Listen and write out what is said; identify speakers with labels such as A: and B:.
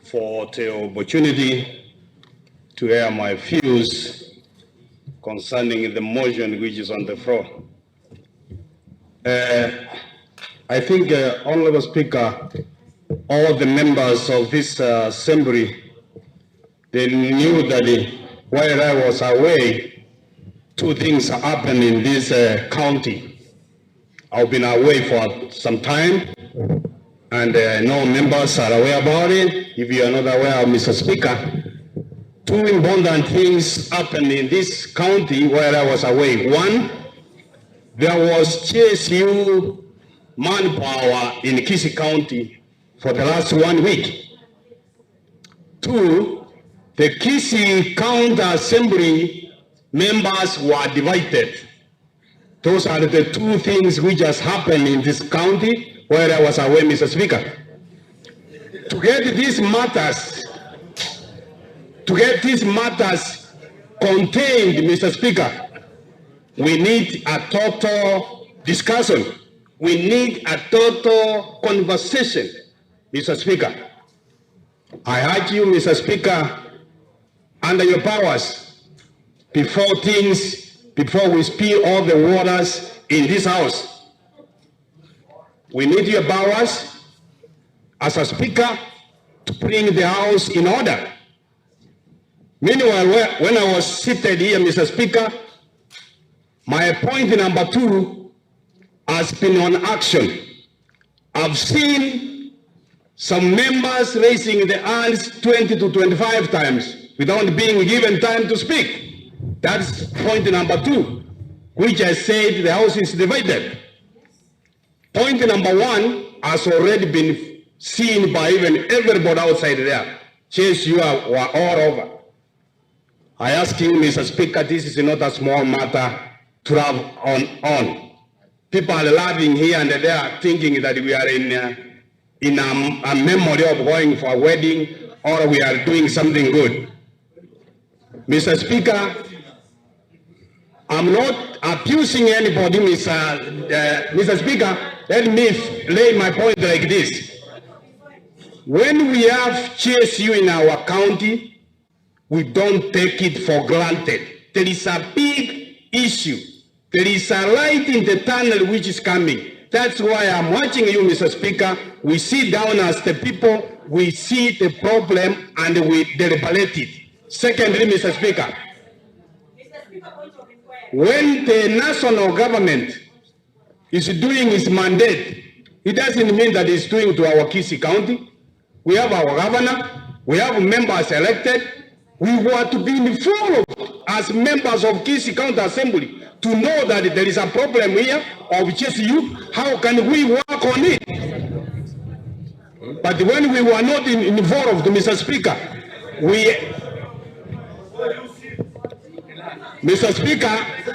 A: for the opportunity to air my views concerning the motion which is on the floor. I think, Honorable Speaker, all the members of this assembly, they knew that while I was away, two things happened in this county. I've been away for some time, and no members are aware about it. If you are not aware, Mr. Speaker, two important things happened in this county while I was away. One, there was GSU manpower in Kisii County for the last 1 week. Two, the Kisii County Assembly members were divided. Those are the two things which has happened in this county where I was away, Mr. Speaker. To get these matters contained, Mr. Speaker, we need a total discussion. We need a total conversation, Mr. Speaker. I urge you, Mr. Speaker, under your powers, before we spill all the waters in this house, we need your powers as a speaker to bring the house in order. Meanwhile, when I was seated here, Mr. Speaker, my point number 2 has been on action. I've seen some members raising the hands 20 to 25 times without being given time to speak. That's point number 2, which I said the house is divided. Point number 1 has already been seen by even everybody outside there. GSU were all over. I ask you, Mr. Speaker, this is not a small matter to have on. People are laughing here and there, thinking that we are in a memory of going for a wedding or we are doing something good. Mr. Speaker, I'm not abusing anybody, Mr. Speaker. Let me lay my point like this. When we have GSU in our county, we don't take it for granted. There is a big issue. There is a light in the tunnel which is coming. That's why I'm watching you, Mr. Speaker. We sit down as the people, we see the problem and we deliberate it. Secondly, Mr. Speaker, when the national government is doing its mandate, it doesn't mean that it's doing to our Kisii County. We have our governor, we have members elected. We were to be informed as members of Kisii County Assembly to know that there is a problem here of GSU. How can we work on it? But when we were not involved, Mr. Speaker, Mr. Speaker,